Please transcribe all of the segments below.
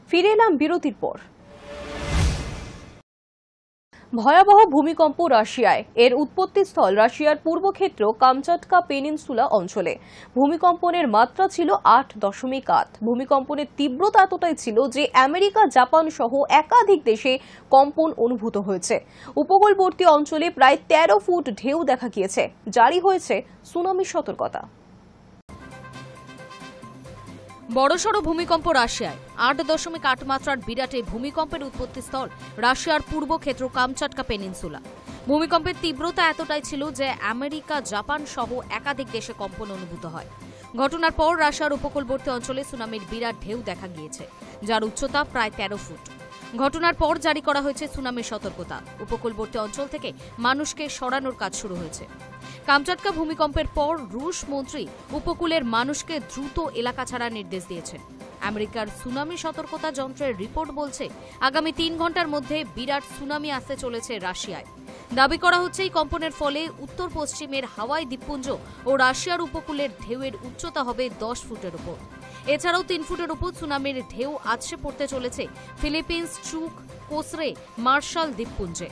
ফিরে এলাম বিরতির পর। ভয়াবহ ভূমিকম্প রাশিয়ায়। এর উৎপত্তিস্থল রাশিয়ার পূর্বক্ষেত্র কামচাটকা পেনিনসুলা অঞ্চলে। ভূমিকম্পনের মাত্রা ছিল 8.8। ভূমিকম্পনের তীব্রতা এতটাই ছিল যে আমেরিকা, জাপান সহ একাধিক দেশে কম্পন অনুভূত হয়েছে। উপকূলবর্তী অঞ্চলে প্রায় 13 ফুট ঢেউ দেখা গিয়েছে। জারি হয়েছে সুনামির সতর্কতা। বড়সড় ভূমিকম্প রাশিয়ায়। 8.8 মাত্রার বিরাট এই ভূমিকম্পের উৎপত্তিস্থল রাশিয়ার পূর্ব ক্ষেত্র কামচাটকা পেনিনসুলা। ভূমিকম্পের তীব্রতা এতটাই ছিল যে আমেরিকা, জাপান সহ একাধিক দেশে কম্পন অনুভূত হয়। ঘটনার পর রাশিয়ার উপকূলবর্তী অঞ্চলে সুনামির বিরাট ঢেউ দেখা গিয়েছে, যার উচ্চতা প্রায় 13 ফুট। ঘটনার পর জারি করা হয়েছে সুনামির সতর্কতা। উপকূলবর্তী অঞ্চল থেকে মানুষকে সরানোর কাজ শুরু হয়েছে। কামচাটকা ভূমিকম্পের পর রুশ মন্ত্রী উপকূলের মানুষকে দ্রুত এলাকা ছাড়ার নির্দেশ দিয়েছেন। আমেরিকার সুনামি সতর্কতা যন্ত্রের রিপোর্ট বলছে আগামী 3 ঘন্টার মধ্যে বিরাট সুনামি আসতে চলেছে রাশিয়ায়। দাবি করা হচ্ছে এই কম্পনের ফলে উত্তর পশ্চিমের হাওয়াই দ্বীপপুঞ্জ ও রাশিয়ার উপকূলের ঢেউয়ের উচ্চতা হবে 10 ফুটের উপর। এছাড়াও 3 ফুটের উপর সুনামির ঢেউ আছড়ে পড়তে চলেছে ফিলিপিন্স, চুক, কোসরে, মার্শাল দ্বীপপুঞ্জে।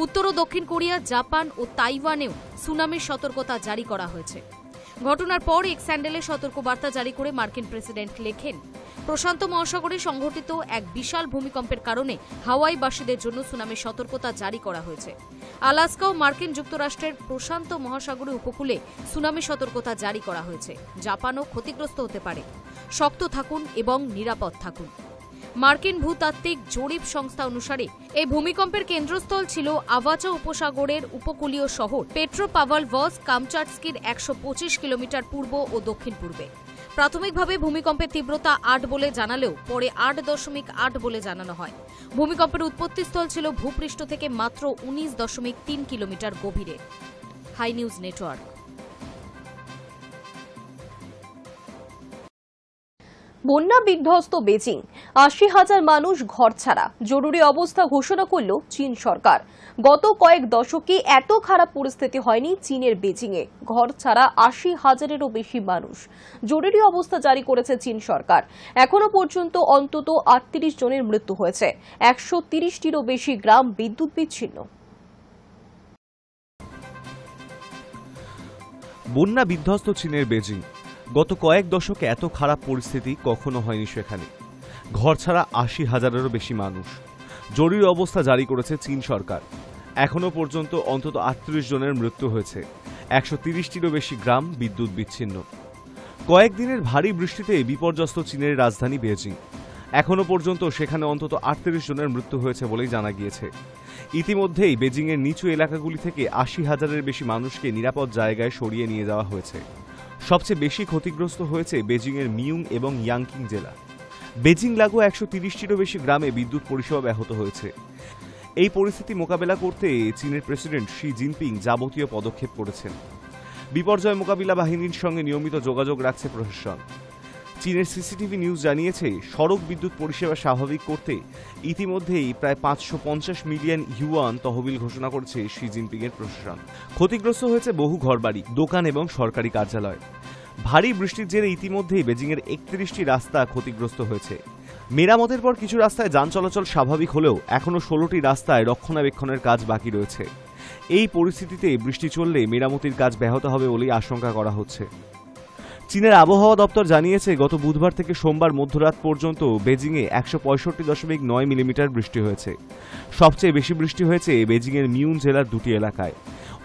উত্তর ও দক্ষিণ কোরিয়া, জাপান ও তাইওয়ানেও সুনামির সতর্কতা জারি করা হয়েছে। ঘটনার পর এক্স হ্যান্ডেলে সতর্কবার্তা জারি করে মার্কিন প্রেসিডেন্ট লেখেন, প্রশান্ত মহাসাগরে সংঘটিত এক বিশাল ভূমিকম্পের কারণে হাওয়াইবাসীদের জন্য সুনামির সতর্কতা জারি করা হয়েছে। আলাস্কা ও মার্কিন যুক্তরাষ্ট্রের প্রশান্ত মহাসাগরীয় উপকূলে সুনামি সতর্কতা জারি করা হয়েছে। জাপানও ক্ষতিগ্রস্ত হতে পারে। শক্ত থাকুন এবং নিরাপদ থাকুন। মার্কিন ভূতাত্ত্বিক জরিপ সংস্থা অনুসারে এই ভূমিকম্পের কেন্দ্রস্থল ছিল আভাচা উপসাগরের উপকূলীয় শহর পেট্রোপাভলভস্ক কামচাটস্কির 125 কিলোমিটার পূর্ব ও দক্ষিণ পূর্বে। প্রাথমিকভাবে ভূমিকম্পের তীব্রতা 8 বলে জানালেও পরে 8.8 বলে জানানো হয়। ভূমিকম্পের উৎপত্তিস্থল ছিল ভূপৃষ্ঠ থেকে মাত্র 19.3 কিলোমিটার গভীরে। Hi news network. বন্যা বিধ্বস্ত বেজিং। 80,000 মানুষ ঘরছাড়া। জরুরি অবস্থা ঘোষণা করল চীন সরকার। গত কয়েক দশকে এত খারাপ পরিস্থিতি হয়নি চীনের বেজিংয়ে। ঘরছাড়া 80,000-এরও বেশি মানুষ। জরুরি অবস্থা জারি করেছে চীন সরকার। এখনো পর্যন্ত অন্তত 38 জনের মৃত্যু হয়েছে। 130টিরও বেশি গ্রাম বিদ্যুৎ বিচ্ছিন্ন। বন্যা বিধ্বস্ত চীনের বেজিং। গত কয়েক দশকে এত খারাপ পরিস্থিতি কখনো হয়নি সেখানে। ঘরছাড়া 80,000-এরও বেশি মানুষ। জরুরি অবস্থা জারি করেছে চীন সরকার। এখনো পর্যন্ত অন্তত 38 জনের মৃত্যু হয়েছে। 130টিরও বেশি গ্রাম বিদ্যুৎ বিচ্ছিন্ন। কয়েকদিনের ভারী বৃষ্টিতে বিপর্যস্ত চীনের রাজধানী বেজিং। এখনো পর্যন্ত সেখানে অন্তত 38 জনের মৃত্যু হয়েছে বলেই জানা গিয়েছে। ইতিমধ্যেই বেজিংয়ের নিচু এলাকাগুলি থেকে 80,000-এর বেশি মানুষকে নিরাপদ জায়গায় সরিয়ে নিয়ে যাওয়া হয়েছে। সবচেয়ে বেশি ক্ষতিগ্রস্ত হয়েছে বেজিংয়ের মিয়ুং এবং ইয়াংকিং জেলা। বেজিং লাগু 130টিরও বেশি গ্রামে বিদ্যুৎ পরিষেবা ব্যাহত হয়েছে। এই পরিস্থিতি মোকাবেলা করতে চীনের প্রেসিডেন্ট শি জিনপিং যাবতীয় পদক্ষেপ করেছেন। বিপর্যয় মোকাবিলা বাহিনীর সঙ্গে নিয়মিত যোগাযোগ রাখছে প্রশাসন। চীনের সিসিটিভি নিউজ জানিয়েছে, সড়ক বিদ্যুৎ পরিষেবা স্বাভাবিক করতে ইতিমধ্যেই প্রায় 550 মিলিয়ন ইউয়ান তহবিল ঘোষণা করেছে শি জিনপিং এর প্রশাসন। ক্ষতিগ্রস্ত হয়েছে বহু ঘরবাড়ি, দোকান এবং সরকারি কার্যালয়। ভারী বৃষ্টির জেরে ইতিমধ্যেই বেজিংয়ের 31টি রাস্তা ক্ষতিগ্রস্ত হয়েছে। মেরামতের পর কিছু রাস্তায় যান চলাচল স্বাভাবিক হলেও এখনও 16টি রাস্তায় রক্ষণাবেক্ষণের কাজ বাকি রয়েছে। এই পরিস্থিতিতে বৃষ্টি চললে মেরামতির কাজ ব্যাহত হবে বলেই আশঙ্কা করা হচ্ছে। চীনের আবহাওয়া দপ্তর জানিয়েছে, গত বুধবার থেকে সোমবার মধ্যরাত পর্যন্ত বেজিংয়ে 165.9 মিলিমিটার বৃষ্টি হয়েছে। সবচেয়ে বেশি বৃষ্টি হয়েছে বেজিংয়ের মিয়ুন জেলার 2টি এলাকায়।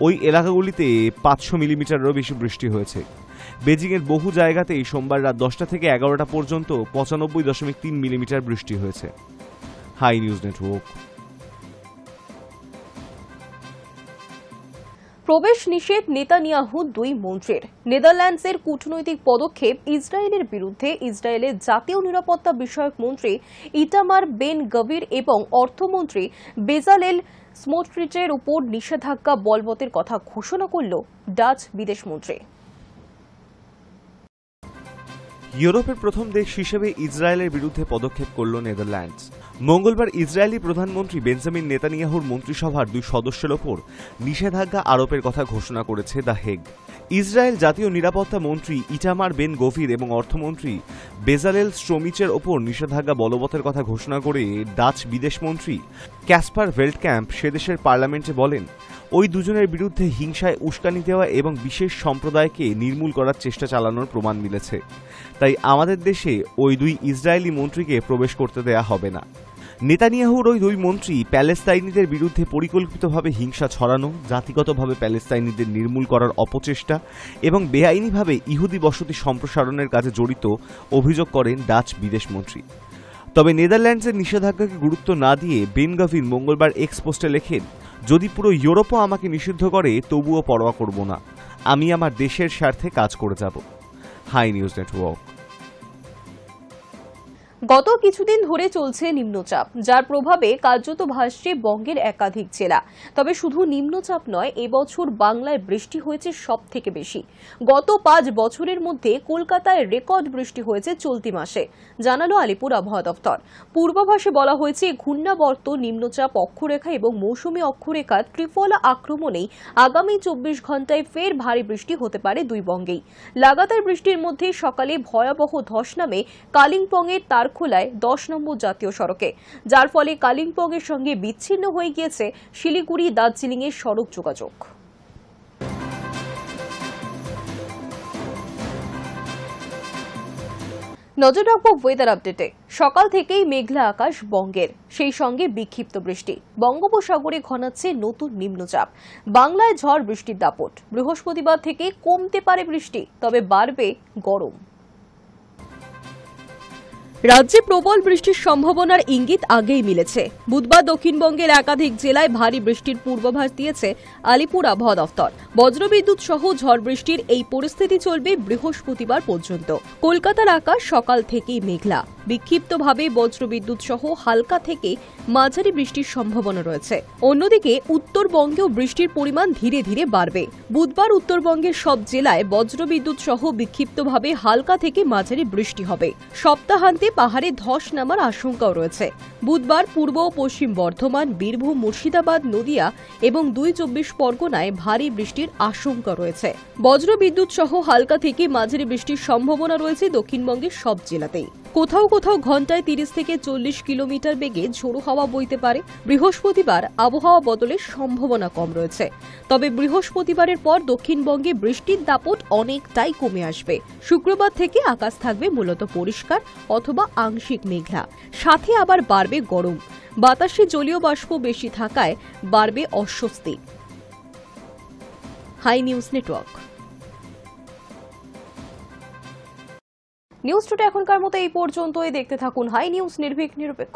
ওই এলাকাগুলিতে 500 মিলিমিটারেরও বেশি বৃষ্টি হয়েছে। বেজিংয়ের বহু জায়গাতেই সোমবার রাত 10টা থেকে 11টা পর্যন্ত 95.3 মিলিমিটার বৃষ্টি হয়েছে। Hi news network. প্রবেশ নিষেধ নেতানিয়াহু 2 মন্ত্রীর। নেদারল্যান্ডসের কূটনৈতিক পদক্ষেপ ইসরায়েলের বিরুদ্ধে ইসরায়েলের জাতীয় নিরাপত্তা বিষয়ক মন্ত্রী ইটামার বেন গভির এবং অর্থমন্ত্রী বেজালেল স্মোট্রিচের উপর নিষেধাজ্ঞা বলবতের কথা ঘোষণা করল ডাচ বিদেশমন্ত্রী। ইউরোপের প্রথম দেশ হিসেবে ইসরায়েলের বিরুদ্ধে পদক্ষেপ করল নেদারল্যান্ডস। মঙ্গলবার ইসরায়েলি প্রধানমন্ত্রী বেঞ্জামিন নেতানিয়াহুর মন্ত্রিসভার 2 সদস্যের ওপর নিষেধাজ্ঞা আরোপের কথা ঘোষণা করেছে দ্য হেগ। ইসরায়েল জাতীয় নিরাপত্তা মন্ত্রী ইটামার বেন গভির এবং অর্থমন্ত্রী বেজালেল স্ট্রোমিচের ওপর নিষেধাজ্ঞা বলবতের কথা ঘোষণা করে ডাচ বিদেশমন্ত্রী ক্যাসপার ভেল্টক্যাম্প সেদেশের পার্লামেন্টে বলেন, ওই দুজনের বিরুদ্ধে হিংসায় উস্কানি দেওয়া এবং বিশেষ সম্প্রদায়কে নির্মূল করার চেষ্টা চালানোর প্রমাণ মিলেছে। তাই আমাদের দেশে ওই 2 ইসরায়েলি মন্ত্রীকে প্রবেশ করতে দেয়া হবে না। নেতানিয়াহুর ওই 2 মন্ত্রী প্যালেস্তাইনিদের বিরুদ্ধে পরিকল্পিতভাবে হিংসা ছড়ানো, জাতিগতভাবে প্যালেস্তাইনিদের নির্মূল করার অপচেষ্টা এবং বেআইনিভাবে ইহুদি বসতি সম্প্রসারণের কাজে জড়িত অভিযোগ করেন ডাচ বিদেশমন্ত্রী। তবে নেদারল্যান্ডসের নিষেধাজ্ঞাকে গুরুত্ব না দিয়ে বেন গভির মঙ্গলবার এক্স পোস্টে লেখেন, যদি পুরো ইউরোপও আমাকে নিষিদ্ধ করে তবুও পরোয়া করব না, আমি আমার দেশের স্বার্থে কাজ করে যাব। Hi news network. গত কিছুদিন ধরে চলছে নিম্নচাপ, যার প্রভাবে কার্যত ভাসছে বঙ্গের একাধিক জেলা। তবে শুধু নিম্নচাপ নয়, এবছর বাংলায় বৃষ্টি হয়েছে সবথেকে বেশি। গত 5 বছরের মধ্যে কলকাতায় রেকর্ড বৃষ্টি হয়েছে চলতি মাসে, জানালো আলিপুর আবহাওয়া দফতর। পূর্বাভাসে বলা হয়েছে, ঘূর্ণাবর্ত, নিম্নচাপ অক্ষরেখা এবং মৌসুমী অক্ষরেখা ত্রিফলা আক্রমণেই আগামী 24 ঘন্টায় ফের ভারী বৃষ্টি হতে পারে 2 বঙ্গেই। লাগাতার বৃষ্টির মধ্যে সকালে ভয়াবহ ধস নামে কালিম্পংয়ের খোলায় 10 নম্বর জাতীয় সড়কে, যার ফলে কালিম্পংয়ের সঙ্গে বিচ্ছিন্ন হয়ে গিয়েছে শিলিগুড়ি দার্জিলিং এর সড়ক যোগাযোগ। নজর রাখবো ওয়েদার আপডেটে। সকাল থেকেই মেঘলা আকাশ বঙ্গের, সেই সঙ্গে বিক্ষিপ্ত বৃষ্টি। বঙ্গোপসাগরে ঘনাচ্ছে নতুন নিম্নচাপ, বাংলায় ঝড় বৃষ্টির দাপট। বৃহস্পতিবার থেকে কমতে পারে বৃষ্টি, তবে বাড়বে গরম। রাজ্যে প্রবল বৃষ্টির সম্ভাবনার ইঙ্গিত আগেই মিলেছে। বুধবার দক্ষিণবঙ্গের একাধিক জেলায় ভারী বৃষ্টির পূর্বাভাস দিয়েছে আলিপুর আবহাওয়া দফতর। বজ্রবিদ্যুৎ সহ ঝড় বৃষ্টির এই পরিস্থিতি চলবে বৃহস্পতিবার পর্যন্ত। কলকাতার আকাশ সকাল থেকেই মেঘলা, বিক্ষিপ্তভাবে বজ্রবিদ্যুৎ সহ হালকা থেকে মাঝারি বৃষ্টির সম্ভাবনা রয়েছে। অন্যদিকে উত্তরবঙ্গেও বৃষ্টির পরিমাণ ধীরে ধীরে বাড়বে। বুধবার উত্তরবঙ্গের সব জেলায় বজ্রবিদ্যুৎ সহ বিক্ষিপ্তভাবে হালকা থেকে মাঝারি বৃষ্টি হবে। সপ্তাহান্তে পাহাড়ে ধস নামার আশঙ্কাও রয়েছে। বুধবার পূর্ব ও পশ্চিম বর্ধমান, বীরভূম, মুর্শিদাবাদ, নদিয়া এবং 2 চব্বিশ পরগনায় ভারী বৃষ্টির আশঙ্কা রয়েছে। বজ্রবিদ্যুৎ সহ হালকা থেকে মাঝারি বৃষ্টির সম্ভাবনা রয়েছে দক্ষিণবঙ্গের সব জেলাতেই। কোথাও কোথাও ঘন্টায় 30 থেকে 40 কিলোমিটার বেগে ঝোড়ো হাওয়া বইতে পারে। বৃহস্পতিবার আবহাওয়া বদলের সম্ভাবনা কম রয়েছে, তবে বৃহস্পতিবারের পর দক্ষিণবঙ্গে বৃষ্টির দাপট অনেকটাই কমে আসবে। শুক্রবার থেকে আকাশ থাকবে মূলত পরিষ্কার অথবা আংশিক মেঘলা, সাথে আবার বাড়বে গরম। বাতাসে জলীয় বাষ্প বেশি থাকায় বাড়বে অস্বস্তি। Hi news network. News today এখনকার মতো এই পর্যন্তই। দেখতে থাকুন হাই নিউজ, নির্ভীক নিরপেক্ষ।